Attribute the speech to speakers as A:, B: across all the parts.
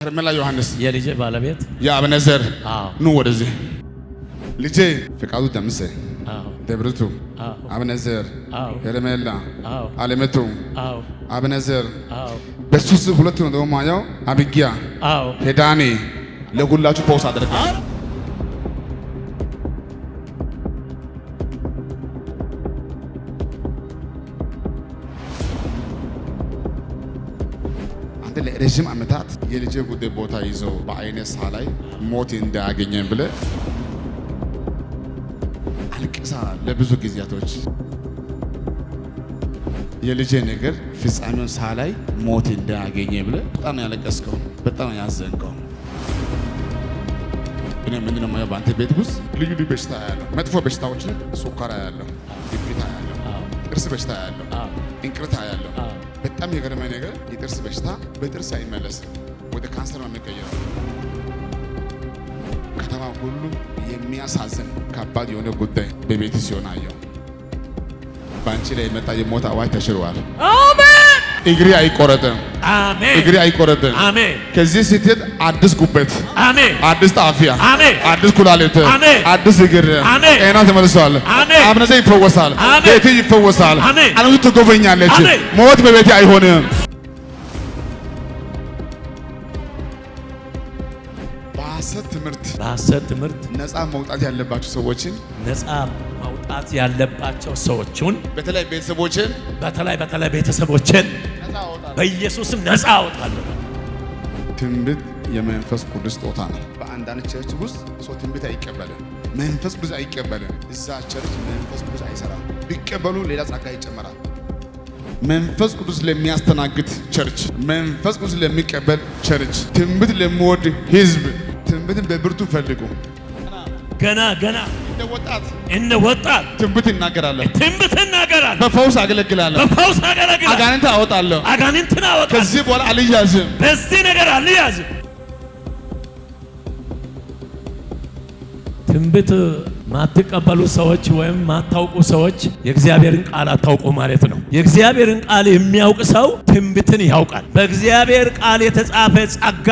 A: ሄርሜላ ዮሐንስ
B: የልጄ ባለቤት
A: የአብነዘር ኑ ወደዚህ ልጄ ፍቃዱ ደምሴ ደብርቱ አብነዘር ሄርሜላ አለመቱ አብነዘር በሱስ ሁለት ነው ደግሞ ማያው አብጊያ ሄዳኔ ለሁላችሁ ፖስት አድርገ ለረጅም ዓመታት የልጄ ጉዳይ ቦታ ይዞ በአይነ ሳላይ ሞት እንዳያገኘን ብለ አልቅሳ ለብዙ ጊዜያቶች የልጄ ነገር ፍጻሜውን ሳላይ ሞት እንዳያገኘን ብለ በጣም ያለቀስከው በጣም ያዘንከው እኔ ምንድነው ማለት በአንተ ቤት ውስጥ ልዩ ልዩ በሽታ ያለው መጥፎ በሽታዎች ሱካር ያለው ግፊት ያለው ጥርስ በሽታ ያለው እንቅርት ያለው በጣም የገረመኝ ነገር የጥርስ በሽታ በጥርስ አይመለስም ወደ ካንሰር ነው የሚቀየረው። ከተማ ሁሉ የሚያሳዝን ከባድ የሆነ ጉዳይ በቤት ሲሆን አየው። ባንቺ ላይ የመጣ የሞት አዋጅ ተሽሯል። አሜን። እግሪ አይቆረጥም። አሜን። እግሪ አይቆረጥም። አሜን። ከዚህ ስትሄድ አዲስ ጉበት፣ አሜን። አዲስ ጣፊያ፣ አሜን። አዲስ ኩላሊት፣ አሜን። አዲስ እግር፣ አሜን። ጤና ተመልሷል። አሜን። አብነዘ ይፈወሳል። ቤት ይፈወሳል። ዓለሙ ትጎበኛለች። ሞት በቤት አይሆንም። በሐሰት ትምህርት ነፃ መውጣት ያለባቸው ሰዎችን በተለይ ቤተሰቦችን በኢየሱስም ነፃ አወጣለሁ። ትንቢት የመንፈስ ቅዱስ ስጦታ ነው። በአንዳንድ ቸርች ውስጥ ሰው ትንቢት አይቀበልም፣ መንፈስ ቅዱስ አይቀበልም። እዛ ቸርች መንፈስ ቅዱስ አይሰራም። ቢቀበሉ ሌላ ጸጋ ይጨመራል። መንፈስ ቅዱስ ለሚያስተናግድ ቸርች፣ መንፈስ ቅዱስ ለሚቀበል ቸርች፣ ትንቢት ለሚወድ ህዝብ ትንቢትን በብርቱ ፈልጉ። ገና እንደ ወጣት ትንቢት እናገራለሁ። በፈውስ አገለግላለሁ። አጋንንት አወጣለሁ። ከዚህ በኋላ አልያዝም። በዚህ ነገር አልያዝም። ትንቢት ማትቀበሉ ሰዎች ወይም ማታውቁ ሰዎች የእግዚአብሔርን ቃል አታውቁ ማለት ነው። የእግዚአብሔርን ቃል የሚያውቅ ሰው ትንቢትን ያውቃል። በእግዚአብሔር ቃል የተጻፈ ጸጋ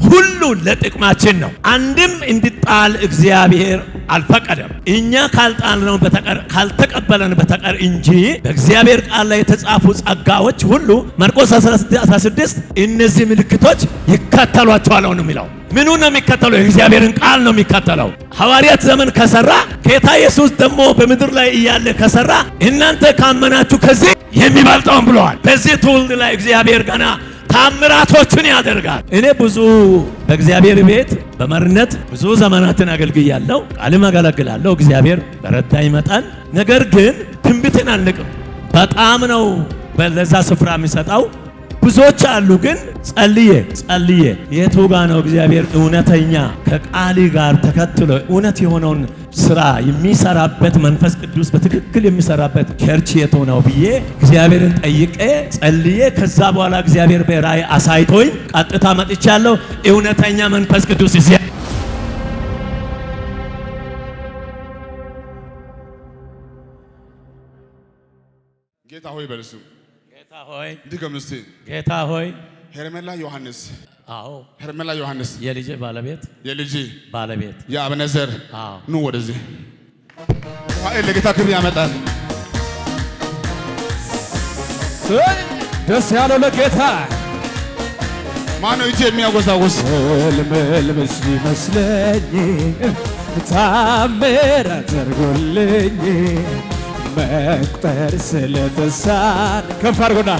A: ሁሉ ለጥቅማችን ነው። አንድም እንዲጣል እግዚአብሔር አልፈቀደም። እኛ ካልጣልነው በተቀር ካልተቀበለን በተቀር እንጂ በእግዚአብሔር ቃል ላይ የተጻፉ ጸጋዎች ሁሉ ማርቆስ 16 እነዚህ ምልክቶች ይከተሏቸዋል ነው የሚለው። ምኑ ነው የሚከተለው? የእግዚአብሔርን ቃል ነው የሚከተለው። ሐዋርያት ዘመን ከሰራ ጌታ ኢየሱስ ደግሞ በምድር ላይ እያለ ከሰራ እናንተ ካመናችሁ ከዚህ የሚበልጠውን ብለዋል። በዚህ ትውልድ ላይ እግዚአብሔር ገና ታምራቶችን ያደርጋል። እኔ ብዙ በእግዚአብሔር ቤት በመሪነት ብዙ ዘመናትን አገልግያለሁ፣ ቃልም አገለግላለሁ እግዚአብሔር በረዳኝ መጠን። ነገር ግን ትንቢትን አልንቅም። በጣም ነው በለዛ ስፍራ የሚሰጠው። ብዙዎች አሉ ግን ጸልዬ የቱ ጋ ነው እግዚአብሔር እውነተኛ ከቃል ጋር ተከትሎ እውነት የሆነውን ስራ የሚሰራበት መንፈስ ቅዱስ በትክክል የሚሰራበት ቸርች የቱ ነው ብዬ እግዚአብሔርን ጠይቄ ጸልዬ ከዛ በኋላ እግዚአብሔር በራእይ አሳይቶኝ ቀጥታ መጥቻለሁ። እውነተኛ መንፈስ ቅዱስ ጌታ ሆይ በልሱ
B: ጌታ ሆይ
A: ሄርሜላ ዮሐንስ ሄርሜላ ዮሐንስ
B: የልጄ ባለቤት
A: የአብነዘር ኑ ወደዚህ ለጌታ ክብር ያመጣል።
C: ደስ ያለው ለጌታ
A: ማነው እጅ የሚያጎዛጉዝ
C: ልምልምስ ይመስለኝ ታምር አድርጎልኝ መቁጠር ስለተሳን ከፍ አድርጎና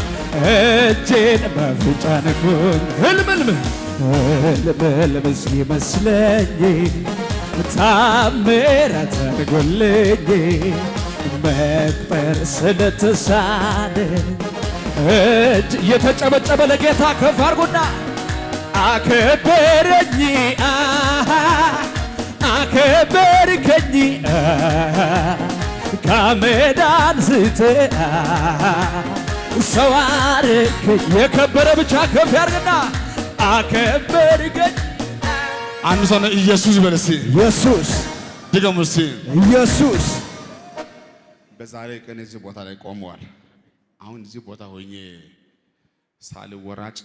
C: እጄን በፍጫ ነኩኝ ህልም ሲመስለኝ ታምር አድርጎልኝ መቁጠር ስለተሳን እጅ እየተጨበጨበ ለጌታ ከፍ አድርጎና አከበረኝ አከበርከኝ ካሜዳ አንስተ ሰው አረከኝ። የከበረ ብቻ ከፍ ያርግና አከበርከኝ።
A: አንድ ሰው ነው ኢየሱስ በለሲ
C: ኢየሱስ
A: ድገሙ እስቲ
C: ኢየሱስ።
A: በዛሬ ቀን እዚህ ቦታ ላይ ቆመዋል። አሁን እዚህ ቦታ ሆኜ ሳልወራጭ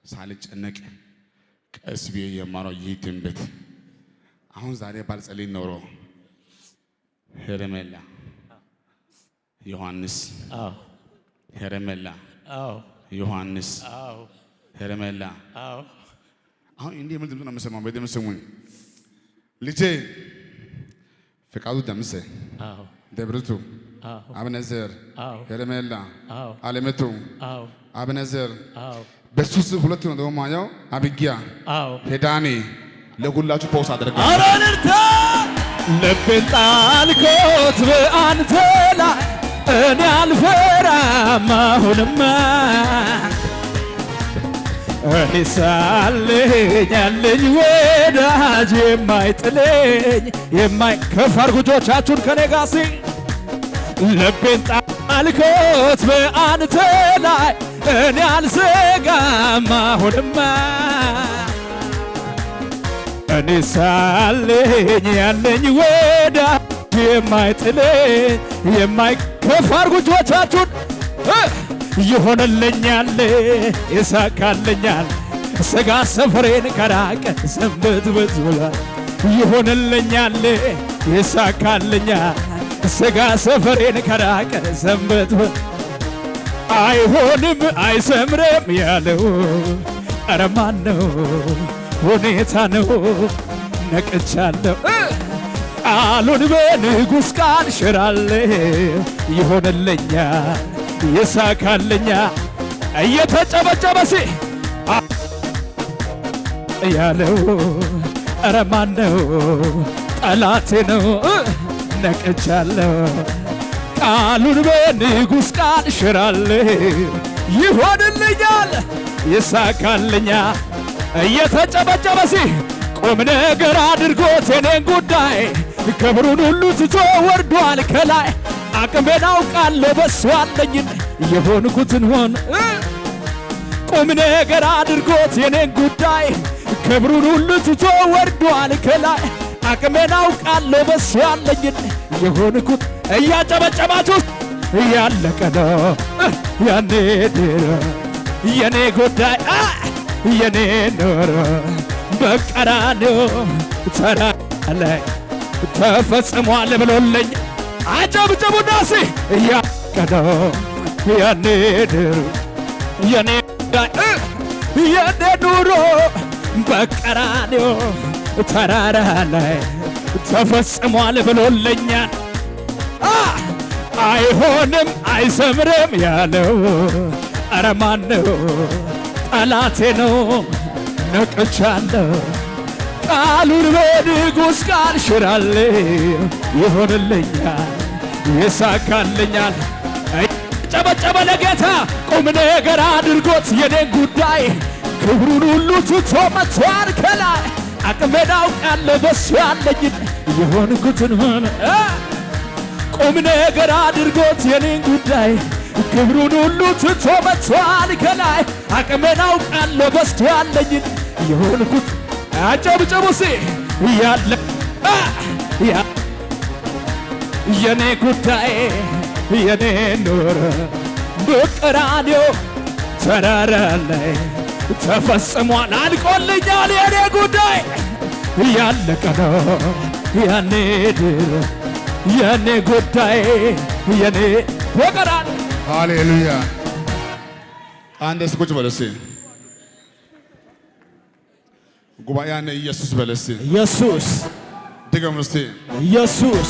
A: ሳልጨነቅ
D: ቀስ ብዬ የማረው ይህ ትንቢት አሁን ዛሬ ባልጸልይ ኖሮ ሄርሜላ ዮሐንስ ሄርሜላ ዮሐንስ ሄርሜላ አሁን እንዲህ ምን ድምፅ ነው የምሰማው? በደምብ ስሙኝ። ልጄ ፍቃዱ ደምሴ ደብርቱ አብነዘር ሄርሜላ አለመቱ አብነዘር በሱስ ሁለት ነው ደግሞ ማየው አብጊያ ሄዳኒ ለሁላችሁ ፖስ አደረገ።
C: አራንርታ ልቤን ጣልኩት በአንተ ላይ እኔ አልፈራም አሁንማ እኔ ሳለኝ ያለኝ ወዳጅ የማይጥለኝ ከፍ አድርጉ እጆቻችሁን ከኔ ጋር ሲ ልቤን ጣልኩት በአንተ ላይ እኔ አልሰጋም አሁንማ እኔ ሳለኝ ያለኝ ወዳጅ የማይጥለኝ ከፍ አድርጉ እጆቻችሁን ይሆንልኛል ይሳካልኛል ስጋ ሰፈሬን ከራቀ ሰንበትበት ብሏል። ይሆንልኛል ይሳካልኛል ስጋ ሰፈሬን ከራቀ ሰንበትበት አይሆንም አይሰምርም ያለው ኧረ ማን ነው? ሁኔታ ነው ነቅቻለሁ ቃሉን በንጉሥ ቃል ሽራለሁ ይሆንልኛል ይሳካልኛ እየተጨበጨበ ያለው ኧረ ማን ነው? ጠላቴ ነው ነቅቻለሁ ቃሉን በንጉሥ ቃል ሽራለሁ ይሆንልኛል ይሳካልኛ እየተጨበጨበ ቁም ነገር አድርጎት የኔን ጉዳይ ክብሩን ሁሉ ትቶ ወርዷል ከላይ አቅሜን አውቃለሁ በሱ አለኝን የሆንኩትን ሆን ቁም ነገር አድርጎት የኔን ጉዳይ ክብሩን ሁሉ ትቶ ወርዷል ከላይ አቅሜን አውቃለሁ በሱ አለኝን የሆንኩት እያጨበጨባችሁ ያለቀ ነው ያኔ ድሮ የኔ ጉዳይ የኔ ኖሮ በቀራንዮ ተራራ ላይ ተፈጽሟል ብሎልኝ አጨብጭቡና ያቀደው የኔ ድሮ የኔ ጉዳይ የኔ ኑሮ በቀራንዮ ተራራ ላይ ተፈጽሟል ብሎልኛል። አይሆንም አይሰምርም ያለው ኧረ ማን ነው? ጠላቴ ነው ነቅቻለሁ ቃሉን በንጉሥ ቃል ሽራለሁ ይሆንልኛል ይሳካልኛል። ጨበጨበ ለጌታ ቁም ነገር አድርጎት የኔን ጉዳይ ክብሩን ሁሉ ትቶ መጥቷል ከላይ አቅሜን አውቃለሁ በሱ ያለኝን የሆንኩትን ሆነ ቁም ነገር አድርጎት የኔን ጉዳይ ክብሩን ሁሉ ትቶ መጥቷል ከላይ አቅሜን አውቃለሁ በሱ ያለኝን የሆንኩት አጨብጭቡ ያለ የኔ ጉዳይ የኔ ኑሮ በቀራንዮ ተራራ ላይ ተፈጽሟል አልቆልኛል የኔ ጉዳይ ያለቀ ነው ያኔ ድሮ የኔ ጉዳይ የኔ በቀራንዮ
D: ሃሌሉያ። አንድ እስኩጭ በለሲ ጉባኤ ያኔ ኢየሱስ በለሲ
C: ኢየሱስ
D: ድገም እስቲ
C: ኢየሱስ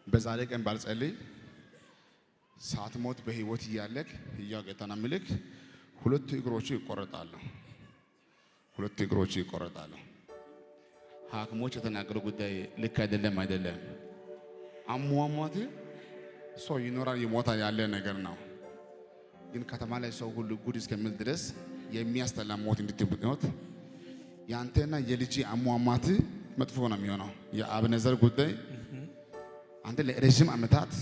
D: በዛሬ ቀን ባልጸልይ ሳትሞት በህይወት እያለክ ሕያው ጌታን አምልክ። ሁለቱ እግሮቹ ይቆረጣሉ። ሁለቱ እግሮቹ ይቆረጣሉ። ሐኪሞች የተናገሩ ጉዳይ ልክ አይደለም። አሟሟት ሰው ይኖራል ይሞታል ያለ ነገር ነው። ግን ከተማ ላይ ሰው ሁሉ ጉድ እስከሚል ድረስ የሚያስጠላ ሞት እንድትሞት ያንተና የልጅ አሟሟት መጥፎ ነው የሚሆነው። የአብነዘር ጉዳይ አንተ ለረጅም ዓመታት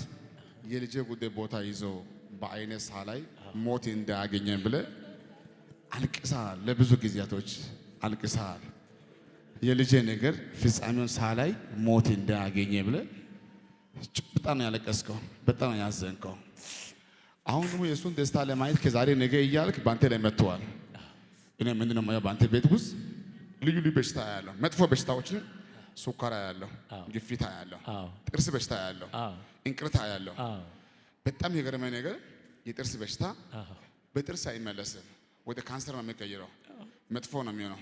D: የልጅ ጉዳይ ቦታ ይዞ በአይነ ሳላይ ሞት እንዳያገኘን ብለ አልቅሳል። ለብዙ ጊዜያቶች አልቅሳል። የልጅ ነገር ፍጻሜውን ሳላይ ሞት እንዳያገኘን ብለ በጣም ያለቀስከው፣ በጣም ያዘንከው። አሁን ደግሞ የእሱን ደስታ ለማየት ከዛሬ ነገ እያልክ ባንተ ላይ መጥቷል። እኔ ምንድነው የማየው በአንተ ቤት ውስጥ ልዩ ልዩ በሽታ ያለው መጥፎ በሽታዎችን ሱካር ያለው ግፊት ያለው ጥርስ በሽታ ያለው እንቅርት ያለው በጣም የገረመኝ ነገር የጥርስ በሽታ በጥርስ አይመለስም ወደ ካንሰር ነው የሚቀየረው መጥፎ ነው የሚሆነው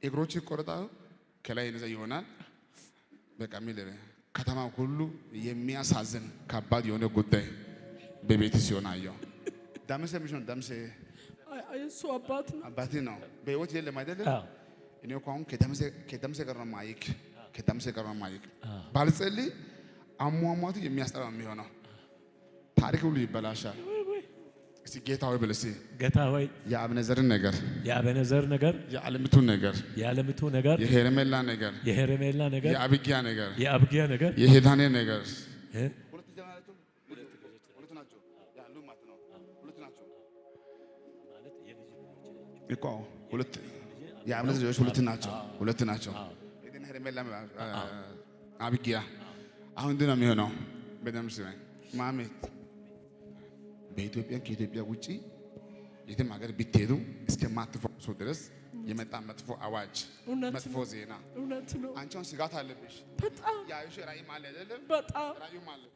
D: እግሮች ይቆረጣሉ ከላይ እንደዛ ይሆናል በቃ ሚለረ ከተማው ሁሉ የሚያሳዝን ከባድ የሆነ ጉዳይ በቤት ሲሆን አየው ዳምሰ ምንድነው ዳምሰ
E: እሱ አባቴ
D: ነው በህይወት የለም አይደለም እኔ እንኳን ከዳምሰ ጋር ነው ማይክ ባልጸልይ አሟሟቱ የሚያስጠራ ነው የሚሆነው ታሪክ ሁሉ ይበላሻል እስቲ ጌታ ሆይ በለሲ
A: ጌታ ሆይ
D: የአብነዘርን ነገር የዓለምቱ ነገር የሄርሜላ ነገር የአብጊያ ነገር የሄዳኔ ነገር እኮ ሁለት የአብነዘር ልጆች ሁለት ናቸው እኔ ሄርሜላ አብጊያ አሁን እንዴት ነው የሚሆነው በደም ስሜን ማሜት በኢትዮጵያ ከኢትዮጵያ ውጪ የትም ሀገር ብትሄዱ እስከማትፈወሱ ድረስ የመጣ መጥፎ አዋጅ መጥፎ ዜና አንቺን ስጋት አለብሽ
E: በጣም
D: ያዩሽ ራእይ ማለት አይደለም
E: በጣም
D: ራእዩ ማለት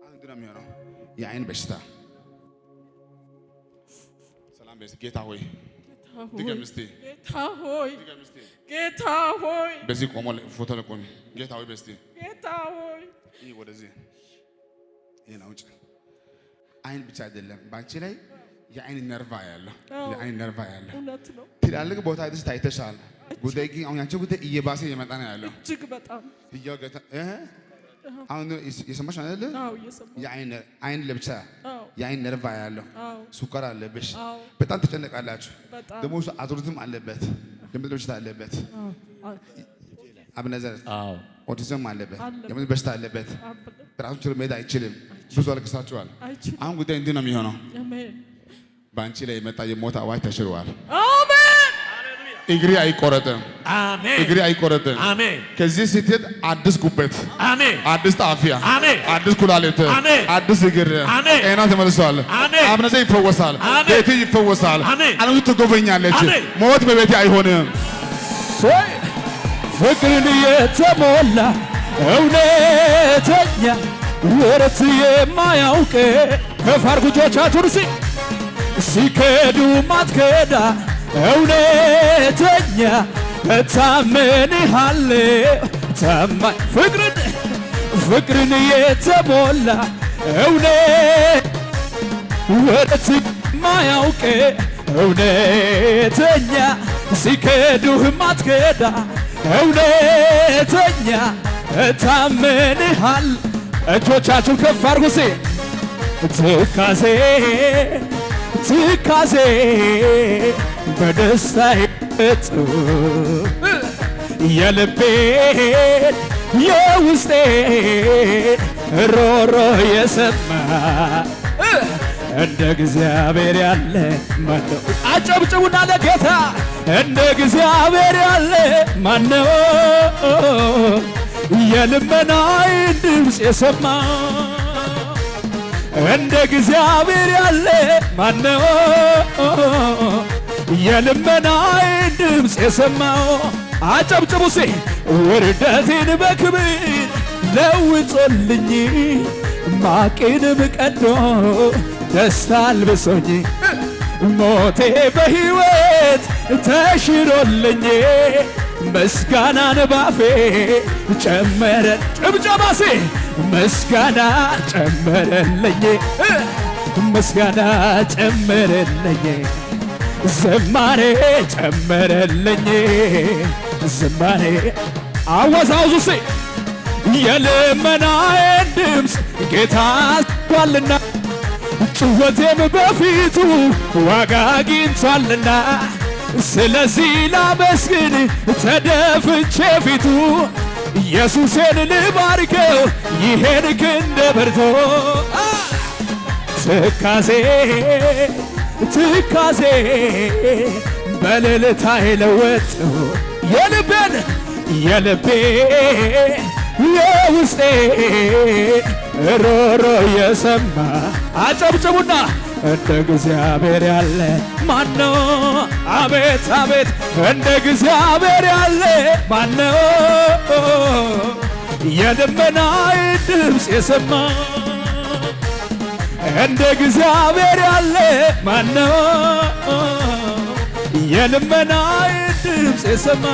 D: አንድ ነው የሚሆነው የአይን በሽታ ሰላም በስ ጌታ ሆይ
E: ጌታ ሆይ
D: በዚህ ቆሞ ፎቶ ለቆሚ ጌታ ሆይ በስቲ
E: ጌታ ሆይ
D: ይሄ ወደዚህ ይሄ ነው እንጂ አይን ብቻ አይደለም ባንቺ ላይ የአይን ነርቫ ያለው
E: እውነት ነው
D: ትላልቅ ቦታ አይተሽ ታይተሻል ጉዳይ ግን አሁን ያንቺ ጉዳይ እየባሰ እየመጣ ነው ያለው
E: እጅግ በጣም
D: ይያገታ አሁን የሰማሽ አይደል የአይን ለብቻ የአይን ነርቫ ያለው ሱካር አለብሽ በጣም ተጨነቃላችሁ ደግሞ አዙሪትም አለበት የምድር በሽታ አለበት አብነዘር ኦቲዝም አለበት የምድር በሽታ አለበት ራሱን ችሎ መሄድ አይችልም ብዙ አልቅሳችኋል አሁን ጉዳይ እንዲህ ነው የሚሆነው በአንቺ ላይ የመጣ የሞት አዋጅ ተሽሯል እግሪ አይቆረጥም ከዚህ ስትሄድ አዲስ ጉበት አዲስ ጣፊያ አዲስ ኩላሊት አዲስ እግር ጤና ተመልሷል አብነዘር ይፈወሳል ቤት ይፈወሳል ዓለም ትጎበኛለች ሞት በቤት አይሆንም
C: ፍቅርን የተሞላ እውነተኛ ወረት የማያውቅ ከፋር ጉጆቻችሁን ሲከዱ ማትከዳ እውነተኛ እታመንሃለሁ ታማኝ ፍቅርን የተሞላ ወረት የማያውቅ እውነተኛ ሲከዱህ ማትከዳ እውነተኛ እታመንሃለሁ እጆቻችሁን ከፍ አድርጉ ትካዜ በደስታ ይወጡ የልቤን የውስጤን ሮሮ የሰማ እንደ እግዚአብሔር ያለ ማነው? አጨብጭቡና ለጌታ እንደ እግዚአብሔር ያለ ማነው? የልመናዬን ድምፅ የሰማ እንደ እግዚአብሔር ያለ ማነው? የልመናዬን ድምፅ የሰማው አጨብጭቡ ውርደቴን በክብር ለውጦልኝ ማቄንም ቀዶ ደስታ አልብሶኝ ሞቴ በሕይወት ተሽሮልኝ ምስጋናን ባፌ ጨመረ ጭብጨባ ምስጋና ጨመረልኝ ምስጋና ጨመረልኝ ዝማሬ ጨመረልኝ ዝማሬ አወዛውዙ የልመናዬን ድምፅ ጌታ ሰምቷልና ጩኸቴም በፊቱ ዋጋ አግኝቷልና ስለዚህ ላመስግን ተደፍቼ ፊቱ ኢየሱሴን ልባርከው ይሄን ክንደ በርቶ ትካዜ በልልታ የለወጠው የልቤ የውስጤን ሮሮ የሰማ አጨብጭቡና እንደ እግዚአብሔር ያለ ማነው? አቤት አቤት እንደ እግዚአብሔር ያለ ማነው? የደመናዬን ድምፅ የሰማ እንደ እግዚአብሔር ያለ ማነው? የልመናዬን ድምፅ የሰማ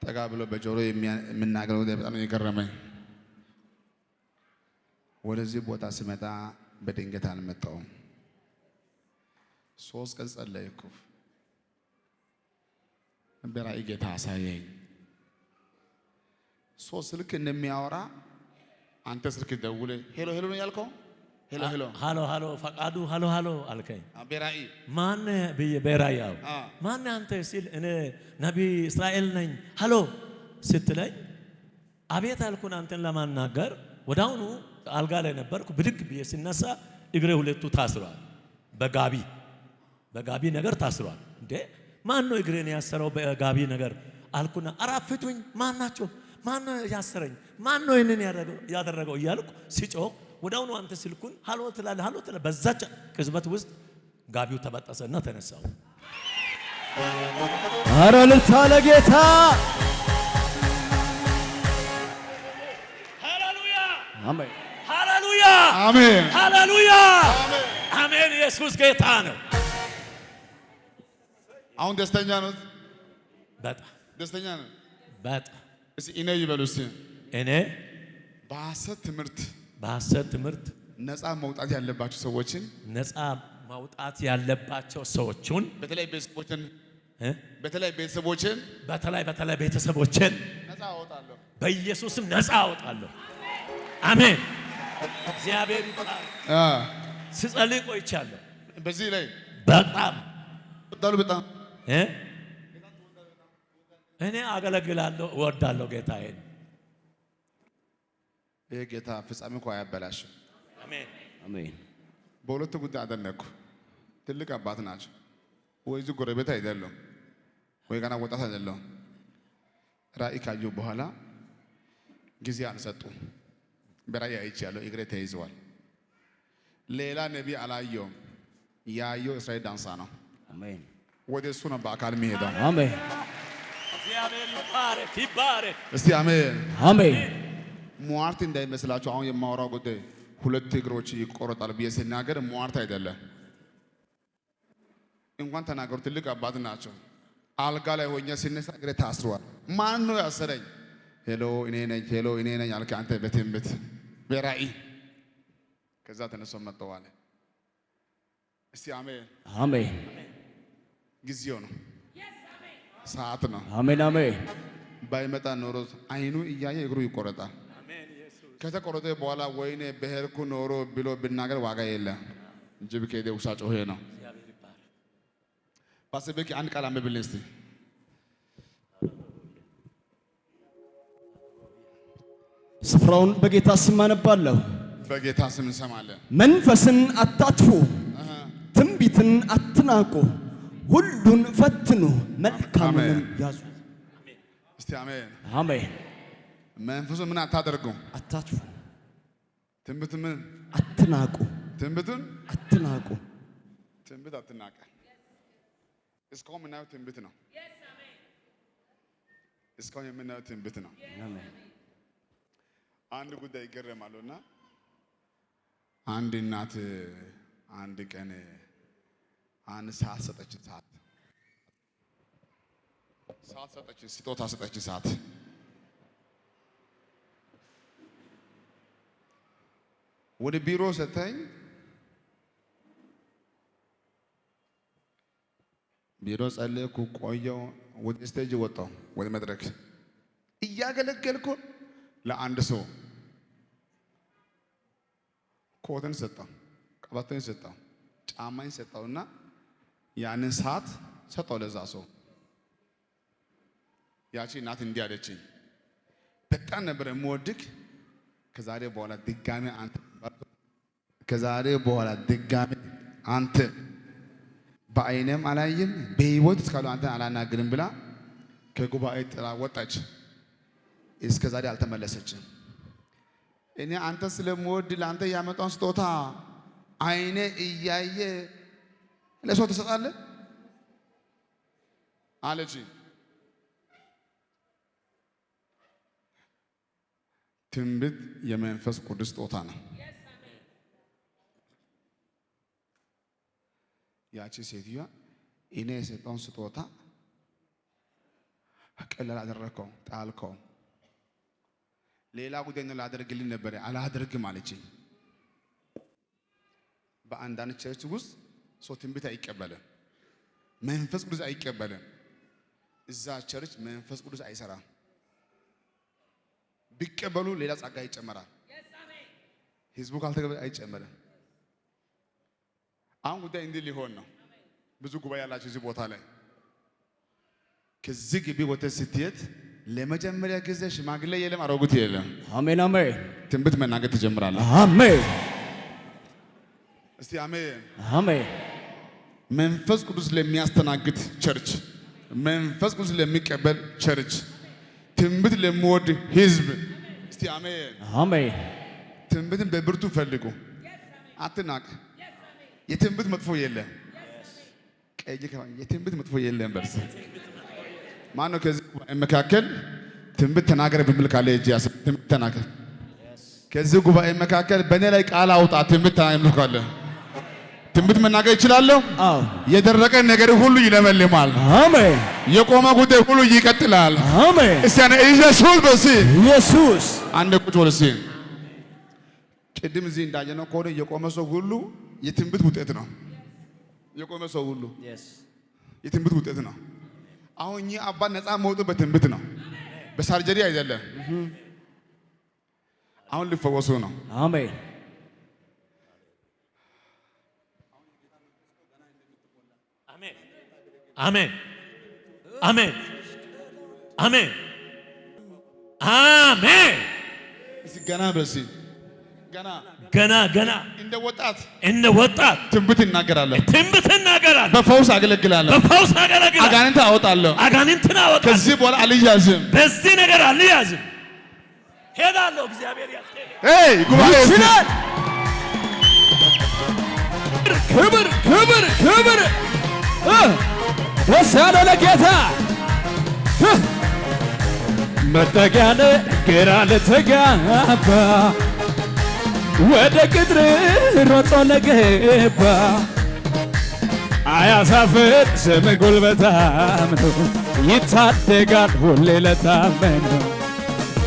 D: ጠጋ ብሎ በጆሮ የምናገረው በጣም የገረመኝ ወደዚህ ቦታ ስመጣ በድንገት አልመጣሁም። 3 ቀን ጸለይኩ። በራእይ ጌታ አሳየኝ። ስልክ እንደሚያወራ አንተ ስልክ ደውለ ሄሎ ሄሎ ነው ያልከው። ሄሎ ሄሎ
B: ሃሎ ሃሎ ፈቃዱ ሃሎ ሃሎ አልከኝ።
D: በራእይ
B: ማን ብዬ በራእይ ማን አንተ ሲል እኔ ነቢይ እስራኤል ነኝ ሃሎ ስትለኝ አቤት አልኩን አንተን ለማናገር ወዳውኑ አልጋ ላይ ነበርኩ። ብድግ ብዬ ሲነሳ እግሬ ሁለቱ ታስሯል። በጋቢ ነገር ታስሯል። እንዴ ማን ነው እግሬን ያሰረው በጋቢ ነገር አልኩና አራፍቱኝ። ማን ናቸው? ማን ነው ያሰረኝ? ማን ነው ይሄንን ያደረገው እያልኩ ሲጮህ ወዳውኑ አንተ ስልኩን ሃሎ ትላለህ ሃሎ ትላለህ። በዛች ቅጽበት ውስጥ ጋቢው ተበጠሰና ተነሳው።
C: ኧረ እልልታ ለጌታ
B: ሃሌሉያ
C: አሜን
B: ሃሌሉያ
D: አሜን
B: ሃሌሉያ አሜን። ኢየሱስ ጌታ ነው።
D: አሁን ደስተኛ ነው።
B: በጣም
D: ደስተኛ ነው።
B: በጣም
D: እስቲ እኔ ይበሉ። እስቲ
B: እኔ በሐሰት ትምህርት
D: ነፃ መውጣት ያለባቸው ሰዎችን
B: ነፃ ማውጣት ያለባቸው ሰዎችን
D: በተለይ ቤተሰቦችን ነፃ አወጣለሁ።
B: በኢየሱስም ነፃ አወጣለሁ። አሜን። እግዚአብሔር ይባርክ። ስጸልይ ቆይቻለሁ።
D: በዚህ ላይ
B: በጣም
D: እ
B: እኔ አገለግላለሁ፣ እወዳለሁ ጌታዬን።
D: ይሄ ጌታ ፍጻሜ እኮ አያበላሽም።
B: አሜን
C: አሜን።
D: በሁለቱ ጉዳይ አደነኩ። ትልቅ አባት ናቸው። ወይ እዚህ ጎረቤት አይደለም ወይ ገና ወጣት አይደለም። ራእይ ካዩ በኋላ ጊዜ አልሰጡም። በራእይ አይቻለሁ። እግሬ ተይዘዋል። ሌላ ነቢይ አላየውም። ያየው እስራኤል ዳንሳ ነው።
C: አሜን።
D: ወደ እሱ ነው በአካል የሚሄደው።
C: አሜን።
B: እግዚአብሔር ይባረክ።
D: እስቲ አሜን
C: አሜን።
D: ሟርት እንዳይመስላችሁ አሁን የማወራው ጉዳይ 2 እግሮች ይቆረጣል ብዬ ሲናገር ሟርት አይደለም። እንኳን ተናገሩ። ትልቅ አባት ናቸው። አልጋ ላይ ሆኜ ሲነሳ እግሬ ታስሯል። ማን ነው ያሰረኝ? ሄሎ እኔ ነኝ፣ ሄሎ እኔ ነኝ አልከ አንተ በትንቢት በራእይ። ከዛ ተነሶ መጣዋለ። እስቲ አሜን
C: አሜን።
D: ጊዜው ነው፣ ሰዓት ነው።
C: አሜን አሜን።
D: ባይመጣ ኖሮ አይኑ እያየ እግሩ ይቆረጣል። ከተቆረጠ በኋላ ወይኔ በሄድኩ ኖሮ ብሎ ብናገር ዋጋ የለም። ጅብ ከሄደ ውሻ ጮኸ ነው። ፓስተር አንድ ቃል አንብብልኝ እስቲ።
C: ስፍራውን በጌታ ስም አነባለሁ።
D: በጌታ ስም እንሰማለን።
C: መንፈስን አታጥፉ፣ ትንቢትን አትናቁ፣ ሁሉን ፈትኑ፣ መልካሙንም ያዙ።
D: እስቲ አሜን
C: አሜን።
D: መንፈሱን ምን አታደርጉ?
C: አታጥፉ፣
D: ትንቢት ምን
C: አትናቁ፣
D: ትንቢቱን
C: አትናቁ።
D: ትንቢት አትናቀ። እስካሁን የምናየው ትንቢት ነው። እስካሁን የምናየው ትንቢት ነው። አንድ ጉዳይ ይገረማሉና አንድ እናት አንድ ቀን አንድ ሰዓት ሰጠች። ሰዓት ሰጠች፣ ስጦታ ሰጠች። ሰዓት ወደ ቢሮ ሰጠኝ። ቢሮ ጸለይኩ፣ ቆየው። ወደ ስቴጅ ወጣው፣ ወደ መድረክ እያገለገልኩ ለአንድ ሰው ኮትን ሰጠው፣ ቀበቶን ሰጠው፣ ጫማኝ ሰጠውና ያንን ሰዓት ሰጠው ለዛ ሰው። ያቺ እናት እንዲህ አለችኝ፣ በጣም ነበር የምወድቅ። ከዛሬ በኋላ ድጋሜ አንተ በአይንም አላየም በህይወት እስካሉ አንተ አላናግርም ብላ ከጉባኤ ጥላ ወጣች። እስከ ዛሬ አልተመለሰችም። እኔ አንተ ስለምወድ ለአንተ ያመጣውን ስጦታ አይኔ እያየ ለሰው ትሰጣለህ አለች። ትንቢት የመንፈስ ቅዱስ ስጦታ ነው። ያቺ ሴትዮዋ እኔ የሰጠውን ስጦታ ቀላል አደረከው፣ ጣልከው። ሌላ ጉዳይ ነው ላደርግልኝ ነበር አላደርግም አለችኝ። በአንዳንድ ቸርች ውስጥ ሰው ትንቢት አይቀበልም፣ መንፈስ ቅዱስ አይቀበልም። እዛ ቸርች መንፈስ ቅዱስ አይሰራም። ቢቀበሉ ሌላ ጸጋ ይጨመራል። ህዝቡ ካልተቀበለ አይጨመርም። አሁን ጉዳይ እንዲህ ሊሆን ነው። ብዙ ጉባኤ ያላችሁ እዚህ ቦታ ላይ ከዚህ ግቢ ወጥተህ ስትሄድ ለመጀመሪያ ጊዜ ሽማግሌ የለም፣ አሮጊት የለም።
C: አሜን አሜን።
D: ትንቢት መናገር ትጀምራለህ።
C: አሜን።
D: እስቲ አሜን
C: አሜን።
D: መንፈስ ቅዱስ ለሚያስተናግድ ቸርች፣ መንፈስ ቅዱስ ለሚቀበል ቸርች፣ ትንቢት ለሚወድ ህዝብ እስቲ አሜን
C: አሜን።
D: ትንቢትን በብርቱ ፈልጉ፣ አትናቅ። የትንቢት መጥፎ የለም። ቀይ የትንቢት መጥፎ የለም። በርስ ማነው ከዚህ መካከል ትንቢት ተናገረ በሚል ካለ እጅ ያስ ትንቢት ተናገር። ከዚህ ጉባኤ መካከል በእኔ ላይ ቃል አውጣ ትንቢት ተናገር ካለ ትንቢት መናገር ይችላለሁ።
C: አዎ
D: የደረቀ ነገር ሁሉ ይለመልማል።
C: አሜን።
D: የቆመ ጉዳይ ሁሉ ይቀጥላል።
C: አሜን።
D: እስቲ አነ ኢየሱስ በሲ
C: ኢየሱስ
D: አንድ ቁጭ ወለሲ ቅድም እዚህ እንዳየነው ከሆነ የቆመ ሰው ሁሉ የትንቢት ውጤት ነው። የቆመ ሰው ሁሉ የትንቢት ውጤት ነው። አሁን እኚህ አባት ነፃ መውጣት በትንቢት ነው፣ በሳርጀሪ አይደለም። አሁን ሊፈወሱ ነው።
C: አሜን።
B: አሜን አሜን አሜን አሜን።
D: እስቲ ገና በሲ
B: ገና
D: እንደ ወጣት ትንቢት እናገራለሁ፣ በፈውስ አገለግላለሁ፣ አጋንንት አወጣለሁ፣ ከዚህ በኋላ አልያዝም፣
B: በዚህ ነገር አልያዝም፣ ሄዳለሁ። እግዚአብሔር
D: ጉባኤ
C: ይችላል። ክብር ደስ ያለ ለጌታ መጠጊያን ግራ ለተጋባ ወደ ቅጥር ሮጦ ለገባ አያሳፍር ስም ጉልበታም ነው፣ ይታደጋል ሁሌ ለታመነው።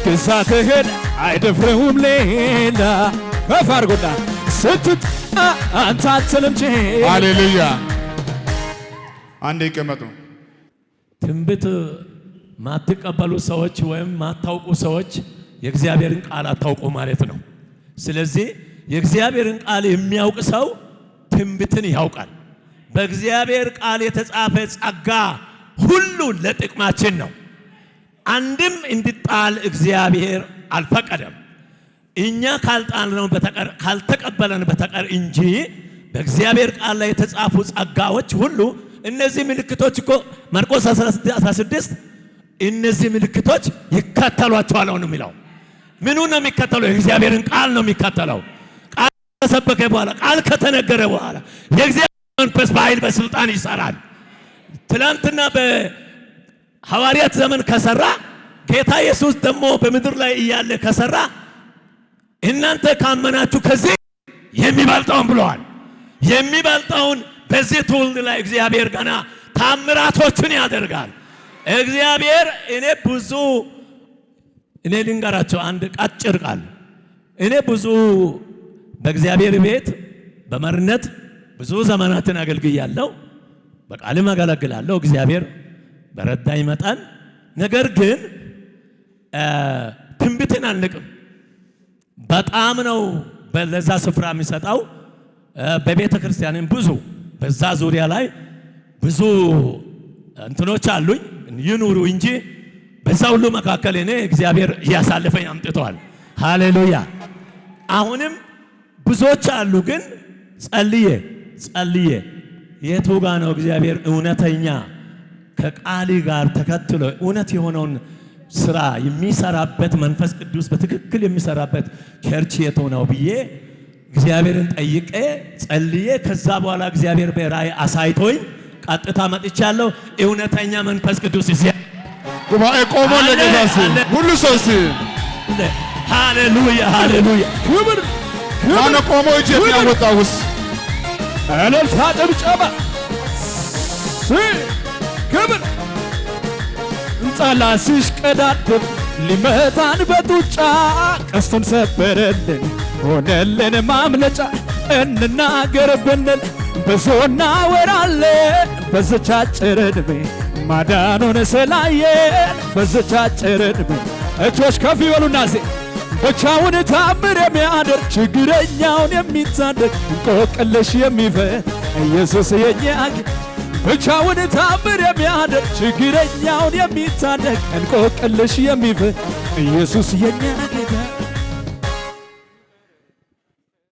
C: ግሳትህን አይደፍርውም ሌላ ከፍ አድርጉና ስትጣ አንተ አትልም።
D: ሃሌሉያ። አንዴ ይቀመጡ።
B: ትንቢት ማትቀበሉ ሰዎች ወይም ማታውቁ ሰዎች የእግዚአብሔርን ቃል አታውቁ ማለት ነው። ስለዚህ የእግዚአብሔርን ቃል የሚያውቅ ሰው ትንቢትን ያውቃል። በእግዚአብሔር ቃል የተጻፈ ጸጋ ሁሉ ለጥቅማችን ነው። አንድም እንዲጣል እግዚአብሔር አልፈቀደም። እኛ ካልጣልነው በተቀር ካልተቀበለን በተቀር እንጂ በእግዚአብሔር ቃል ላይ የተጻፉ ጸጋዎች ሁሉ እነዚህ ምልክቶች እኮ ማርቆስ 16 እነዚህ ምልክቶች ይከተሏቸዋል ነው የሚለው። ምኑ ነው የሚከተለው? የእግዚአብሔርን ቃል ነው የሚከተለው። ቃል ከተሰበከ በኋላ ቃል ከተነገረ በኋላ የእግዚአብሔር መንፈስ በኃይል በስልጣን ይሰራል። ትላንትና በሐዋርያት ዘመን ከሰራ ጌታ ኢየሱስ ደግሞ በምድር ላይ እያለ ከሰራ እናንተ ካመናችሁ ከዚህ የሚበልጠውን ብለዋል። የሚበልጠውን በዚህ ትውልድ ላይ እግዚአብሔር ገና ታምራቶችን ያደርጋል። እግዚአብሔር እኔ ልንገራቸው አንድ ቃጭር ቃል። እኔ ብዙ በእግዚአብሔር ቤት በመሪነት ብዙ ዘመናትን አገልግያለሁ፣ በቃልም አገለግላለሁ እግዚአብሔር በረዳኝ መጠን። ነገር ግን ትንቢትን አልንቅም። በጣም ነው በዛ ስፍራ የሚሰጠው። በቤተ ክርስቲያንም ብዙ በዛ ዙሪያ ላይ ብዙ እንትኖች አሉኝ ይኑሩ እንጂ በዛ ሁሉ መካከል እኔ እግዚአብሔር እያሳለፈኝ አምጥቷል። ሃሌሉያ። አሁንም ብዙዎች አሉ፣ ግን ጸልዬ የቱ ጋ ነው እግዚአብሔር እውነተኛ ከቃሊ ጋር ተከትሎ እውነት የሆነውን ስራ የሚሰራበት መንፈስ ቅዱስ በትክክል የሚሰራበት ቸርች የት ነው ብዬ እግዚአብሔርን ጠይቄ ጸልዬ ከዛ በኋላ እግዚአብሔር በራእይ አሳይቶኝ ቀጥታ መጥቻለሁ። እውነተኛ መንፈስ ቅዱስ እዚያ
D: ጉባኤ ቆሞ ለጌታስ ሁሉ ሰውስ
B: ሃሌሉያ ሃሌሉያ
C: ክብር
D: ማነ ቆሞ እጅ የሚያወጣውስ
C: እልልታ ጭብጨባ ክብር ጠላት ሲሽቀዳድም ሊመታን በጡጫ ቀስቱን ሰበረልን ሆነልን ማምለጫ እንናገር ብንል ብዙ እናወራለን በዚች አጭር ዕድሜ ማዳኑን ስላየን በዚች አጭር ዕድሜ እጆች ከፍ ይበሉና ብቻውን ታምር የሚያደርግ ችግረኛውን የሚታደግ እንቆቅልሽ የሚፈታ ኢየሱስ የኛ ብቻውን ታምር የሚያደርግ ችግረኛውን የሚታደግ እንቆቅልሽ የሚፈታ ኢየሱስ የኛ ጌታ